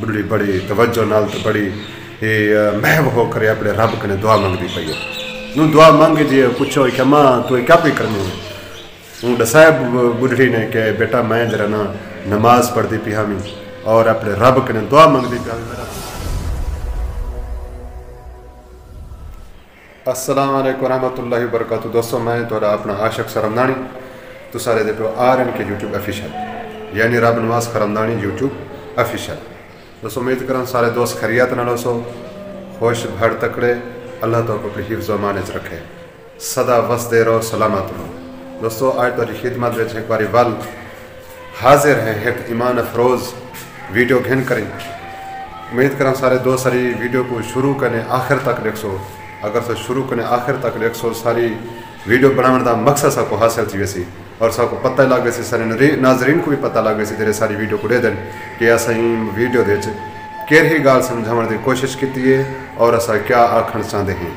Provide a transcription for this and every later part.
बुढ़ी बड़ी तवज्जो नाल तो बड़ी महव हो कर अपने रब कने दुआ मंगती पई है। नू दुआ मंग जी पूछो कि माँ तू क्या पी करनी है? हूँ दसाया बुढ़ी ने कि बेटा मैं जरा ना नमाज पढ़ती पी हामी और अपने रब कने दुआ मंगती पी हामी। अस्सलाम वालेकुम रहमतुल्लाहि व बरकातहू। दोस्तों मैं थोड़ा अपना आशिक सरमदानी तो सारे दे पे RN के YouTube ऑफिशियल यानी रब नवाज खरमदानी YouTube ऑफिशियल। दोस्तों उम्मीद करा सारे दोस्त खैरियत नाल सो खुश भड़ तकड़े अल्लाह तो अपनी हिफ्ज़ व अमान च रखे सदा वसदे रहो सलामत रहो। दोस्तों आज तो खिदमत में एक बारी वल हाजिर है एक ईमान अफरोज़ वीडियो घेन करें। उम्मीद करा सारे दोस्त सारी वीडियो को शुरू करने आखिर तक देखो। अगर से शुरू करने आखिर तक देखो सारी वीडियो बनाने का मकसद सबको हासिल थी वैसी और सबको पता लग वैसे सारे नाजरीन को भी पता लग वैसे तेरे सारी वीडियो को दे दें कि असा वीडियो दे केरही गाल समझाने की कोशिश की है और असा क्या आखण चाहते हैं।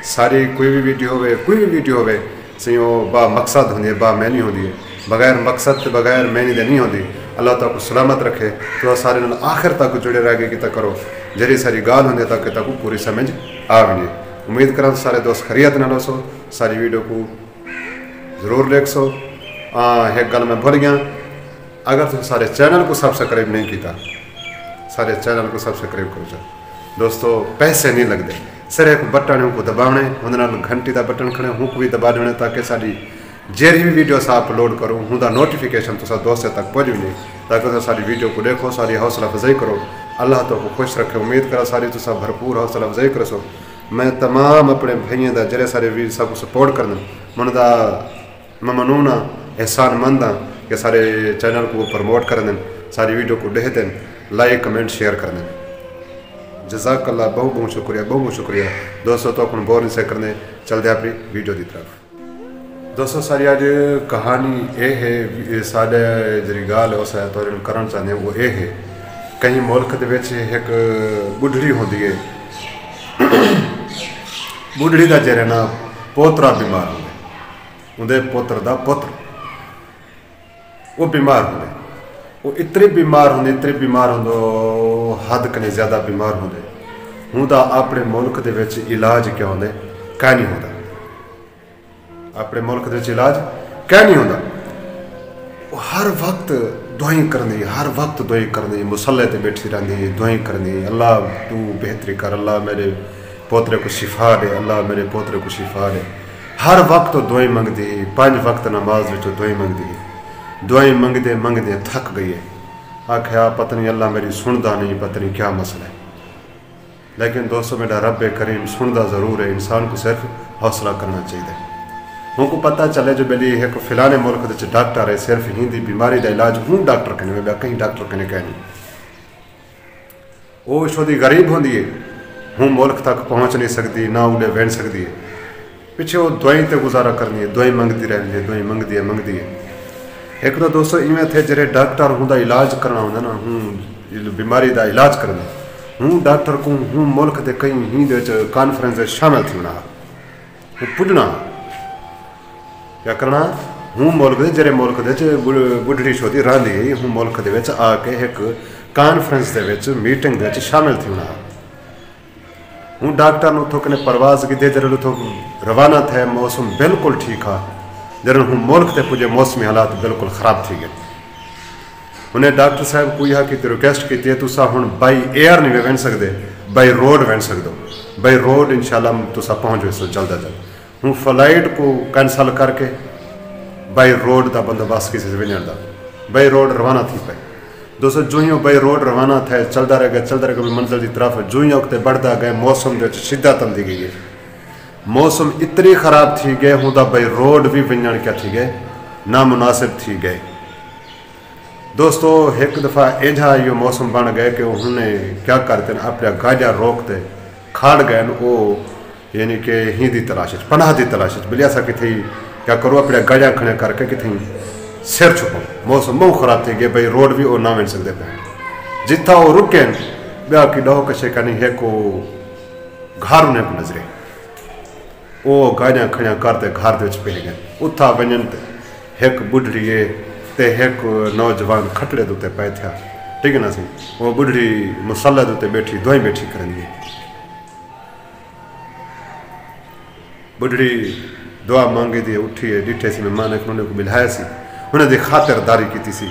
सारी कोई भी वीडियो होवे सही बा मकसद होंगी बा मैनी होंगी है बगैर मकसद बगैर मैनी दे नहीं होंगी। अल्लाह ताला को सलामत रखे तो सारे आखिर तक जुड़े रह गए कि तक करो जरी सारी गाल होंगी तक तक पूरी समझ आ वजे। उम्मीद करा सारे दोस्त खैरियत नाल सो सारी वीडियो को ज़रूर देख सो। एक गल मैं भूल गया अगर तुम सारे चैनल को सब्सक्राइब नहीं किया सारे चैनल को सब्सक्राइब करो। दोस्तों पैसे नहीं लगते सिर्फ एक बटन को दबाने उन्हें घंटी का बटन खड़े हूँ को भी दबा देने ताकि सारी जेरी भी वीडियो सा अपलोड करूँ हूँ नोटिफिकेशन तो दोस्तों तक पहुँच नहीं ताकि तो सारी वीडियो को देखो सारी हौसला अफजाई करो। अल्लाह तो को खुश रखे। उम्मीद करा सारी तो सब भरपूर हौसला अफजाई करो सो। मैं तमाम अपने भाइयों का जरे सारे वीर सब सपोर्ट करना मन का ममनून हाँ एहसान मंद हाँ कि सारे चैनल को प्रमोट कर दें सारी वीडियो को देख दें लाइक कमेंट शेयर कर दें। जज़ाकल्लाह बहुत बहुत शुक्रिया दोस्तों। तो अपन बोर से करने चलते अपनी वीडियो की तरफ। दोस्तों सारी आज कहानी ये है साढ़े जी गाल उस करना चाहते वो ये है कहीं मुल्क के एक बुढ़ड़ी होंगी है बुढ़ड़ी का जरा ना पोतरा बीमार होंगे उनके पुत्र का पुत्र वो बीमार होंगे वो इतने बीमार होंगे हद कने ज़्यादा बीमार होंगे हूँ अपने मुल्क के इलाज क्या होंगे क्या नहीं होता अपने मुल्क के इलाज क्या नहीं होता। हर वक्त दुआई करनी हर वक्त दुआई करनी मुसल्ले ते बैठी रहती दुआई करनी अल्लाह तू बेहतरी कर अल्लाह मेरे पोतरे को शिफा दे अल्लाह मेरे पोतरे को शिफा दे। हर वक्त दुआई मंगती 5 वक्त नमाज में दुआई मंगते थक गई है। आख्या पता नहीं अल्लाह मेरी सुनता नहीं पता नहीं क्या मसला है। लेकिन दोस्तों मेरा रब करीम सुनता ज़रूर है इंसान को सिर्फ हौसला करना चाहिए। हमको पता चले जो बेली एक फिलाने मुल्क के डॉक्टर है सिर्फ हिंदी बीमारी का इलाज हूँ डॉक्टर कने कहीं डॉक्टर कने कहनी वो छोटी गरीब होंगी है हूँ मुल्क तक पहुँच नहीं सकती ना उन्हें बहन सकती है पिछे वो दवाई ते गुजारा करनी है दवाई मंगती रहती है दवाई मंगती है। एक तो दोस्तों इवें थे जरे डॉक्टर हूँ इलाज करना होंगे ना हूँ बीमारी का इलाज करना हूँ डॉक्टर को हूँ मुल्क के कई हिंद कॉन्फ्रेंस शामिल थी पुजना क्या करना हूँ मुल्क जरे मुल्क बुढ़ड़ी छोटी रही हूँ मुल्क के आके एक कॉन्फ्रेंस के मीटिंग शामिल थी होना हूँ डॉक्टर उतो कने परवाज की जरे उतो रवाना थे मौसम बिल्कुल ठीक है जरे हूँ मुल्क से पुजे मौसमी हालात बिल्कुल ख़राब थी गए। उन्हें डॉक्टर साहब को यह की रिक्वेस्ट की तुसा हूँ बाई एयर नहीं वन सकते बाई रोड वन सकते बाई रोड इंशाल्लाह तुसा पहुँच वैसो जल्द अज जल्द हूँ फ्लाइट को कैंसल करके बाई रोड का बंदोबस्त किसी से वजन का बाई रोड रवाना थी पे। दोस्तों जो ही बाई रोड रवाना थे चलता रह गया मंजिल की तरफ जो ही अगते बढ़ता गए मौसम जो शिद्दत आती गई है मौसम इतनी ख़राब थी गए हूँ बाई रोड भी वजन क्या थी गए नामुनासिब थी गए। दोस्तों एक दफ़ा एंझा यो मौसम बन गए कि उन्हें क्या करते अपने गाड़ियाँ रोकते खाड़ गए वो यानी कि हिंदी तलाश पनाह की तलाश बिलिया सा कि क्या करो अपने गाड़ियाँ खड़े करके कि सिर छुपो मौसम बहुत ख़राब थी गए भाई रोड भी वो ना वन सकते पे जिथा वो रुके ब्या की डहो कशे कहीं एक घर उन्हें को नजरे वो गाड़ियाँ खड़ियाँ करते घर के पे गए उथा वजन एक बुढ़ड़ी ते एक नौजवान खटड़े दुते पे थे ٹھیک ہے نا سی وہ بڑھی مسلح دے بیٹھی دعائیں بیٹھی کرنی بڑھی دعا مانگی دی اٹھی ہے ڈٹھے سی مہمان کو بلایا سی انہیں دی خاطرداری کی سی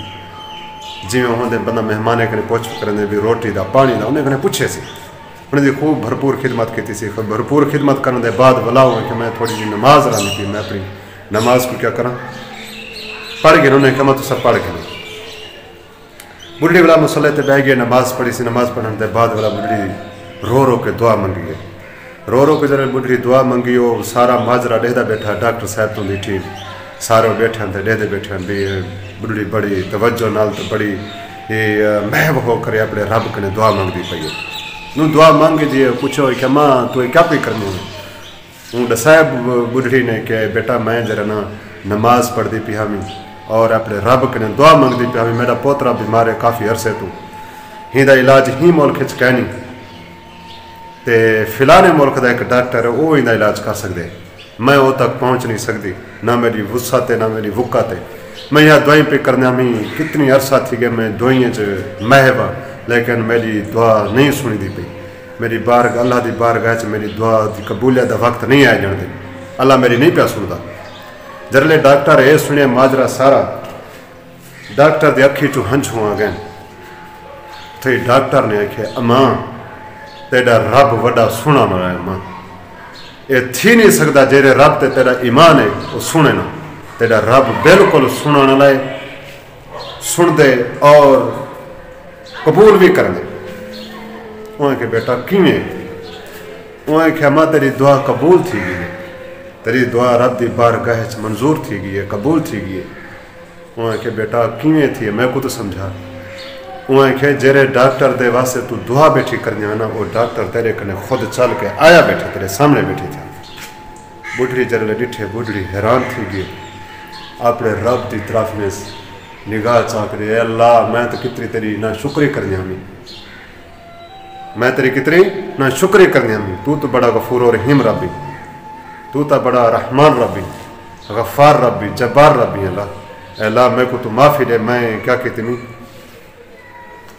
جی میں بندہ مہمان کنے پوچھ کرنے بھی روٹی دا پانی دا انہیں کنے پوچھے سی انہیں دی خوب بھرپور خدمت کی سی بھرپور خدمت کرنے دے بعد بلاؤں کہ میں تھوڑی جی نماز رانی کی میں اپنی نماز کو کیا کروں پڑھ گئے انہوں نے کہا تو سب پڑھ گئے بڑھی والا مسئلہ تے بہ گئے نماز پڑھی سی نماز پڑھنے دے بعد والا بڑھی رو کے دعا منگی ہے رو کے جب بڑھی دعا منگی وہ سارا ماجرا ڈہدا بیٹھا ڈاکٹر صاحب تو بیٹھی سارے بیٹھے ہیں ڈہدے بیٹھے ہیں بھی بڑھی بڑی توجہ نال تو بڑی محب ہو کر اپنے رب کنے دعا منگ دی پئی نو دعا مانگی جی پوچھو کہ ماں تو کیا پہ کرنی ہے ہوں دسایا بڑھی نے کہ بیٹا میں ذرا نا نماز پڑھ دی پی ہمیں اور اپنے رب کنے دعا منگ دی پی ہمیں میرا پوترا بیمار ہے کافی عرصے تو ہی دا علاج ہی ملک چ کہنی تے فلانے ملک دا ایک ڈاکٹر ہے وہ ہی دا علاج کر سکتے میں وہ تک پہنچ نہیں سکتی نہ میری وسعت ہے نہ میری وقت ہے میں یہاں دعائیں پہ کرنے ہمیں کتنی عرصہ تھی کہ میں دعائیں محب ہاں لیکن میری دعا نہیں سنی دی پئی میری اللہ دی بارگاہ چ میری دعا دی قبولیت دا وقت نہیں آئے جان دے اللہ میری نہیں پیا سنتا جرلے ڈاکٹر یہ سنیا ماجرا سارا ڈاکٹر دی اکھی چو ہنجھوں آ گئے تو ڈاکٹر نے آکھے اماں تیرا رب وڈا سنا نہ ہے اماں یہ تھی نہیں سکتا جیرے رب تے تیرا ایمان ہے وہ سنے نہ تیرا رب بالکل سنا نہ لائے سن دے اور قبول بھی کر دے وہاں کہ بیٹا کیویں وہاں کہ اماں تیری دعا قبول تھی گئی ہے تیری دعا رب دی بارگاہ چ منظور تھی گئی ہے قبول تھی گئی ہے وہاں کہ بیٹا کیویں تھی ہے میں کو تو سمجھا وہاں کہ جیرے ڈاکٹر دے واسطے تو دعا بیٹھی کرنی ہے نا وہ ڈاکٹر تیرے کنے خود چل کے آیا بیٹھے تیرے سامنے بیٹھی تھا بڑھڑی جرلے ڈٹھے بڑھڑی حیران تھی گئی اپنے رب دی طرف میں نگاہ چاک رہے اے اللہ میں تو کتنی تیری نہ شکری کرنی ہمیں میں تیری کتنی نہ شکری کرنی ہمیں تو بڑا غفور و رحیم ربی تو بڑا رحمان ربی غفار ربی جبار ربی اللہ اے اللہ میں کو تو معافی دے میں کیا کہتی نہیں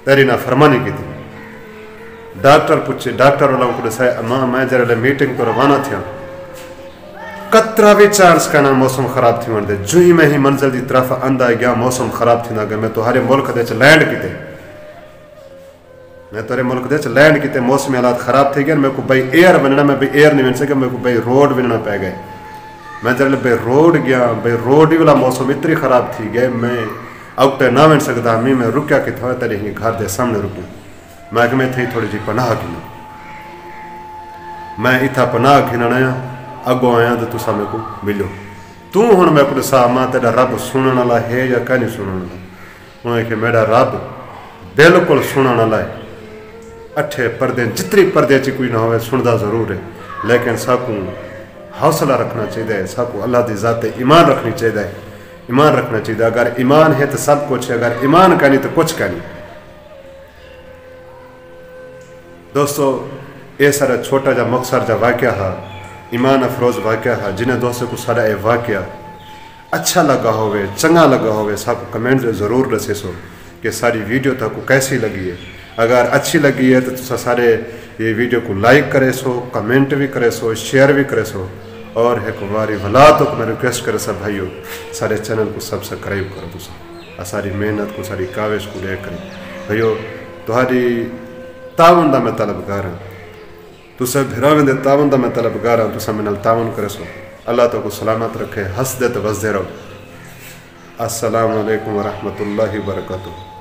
تیری نہ فرمانی کی تھی ڈاکٹر پوچھے ڈاکٹر والوں کو دسائے اماں میں جرلے میٹنگ تو روانہ تھیا کترا بھی چانس کا نا موسم خراب تھی وندے جو ہی میں ہی منزل دی طرف اندہ گیا موسم خراب تھی نہ گیا میں تو ہر ملک دے چ لینڈ کیتے میں تو ہر ملک دے چ لینڈ کیتے موسم حالات خراب تھی گئے میں کو بھائی ایئر بننا میں بھائی ایئر نہیں بن سکے میں کو بھائی روڈ بننا پہ گئے میں جرلے بھائی روڈ گیا بھائی روڈ ہی والا موسم اتنی خراب تھی گئے میں اوٹے نہ بن سکتا میں رکیا کہ تھوڑا تیرے ہی گھر دے سامنے رکوں میں کہ میں تھی تھوڑی جی پناہ گھنا میں اتھا پناہ گھنا آیا اگو آیا تو تسا میں کو ملو تو ہن میں کو دسا ماں تیرا رب سنن والا ہے یا کہ نہیں سنن والا وہ کہ میرا رب بالکل سنن والا ہے اٹھے پردے جتنی پردے چ کوئی نہ ہوئے سندا ضرور ہے لیکن ساکوں حوصلہ رکھنا چاہیے ساکوں اللہ دی ذات ایمان رکھنی چاہیے ایمان رکھنا چاہیے اگر ایمان ہے تو سب کچھ ہے اگر ایمان کا نہیں تو کچھ کا نہیں دوستو یہ سارا چھوٹا جا مختصر جا واقعہ ہے ایمان افروز واقعہ ہے جنہیں دوستوں کو سارا یہ واقعہ اچھا لگا ہوئے چنگا لگا ہوئے سب کو کمنٹ ضرور رسے سو کہ ساری ویڈیو تک کو کیسی لگی ہے اگر اچھی لگی ہے تو سارے یہ ویڈیو کو لائک کرے سو کمنٹ بھی کرے سو شیئر بھی کرے سو اور ایک باری بھلا تو میں ریکویسٹ کرے سب بھائیو سارے چینل کو سبسکرائب کرو تو ساری محنت کو ساری کاوش کو لے کریں بھائیو تہاری تعاون دا میں طلبگار ہوں تو سب بھراویں دے تعاون دا میں طلبگار ہوں تو سب میں نال تعاون کرے سو اللہ تو کو سلامت رکھے ہنس دے تو بس دے رہو السلام علیکم ورحمۃ اللہ وبرکاتہ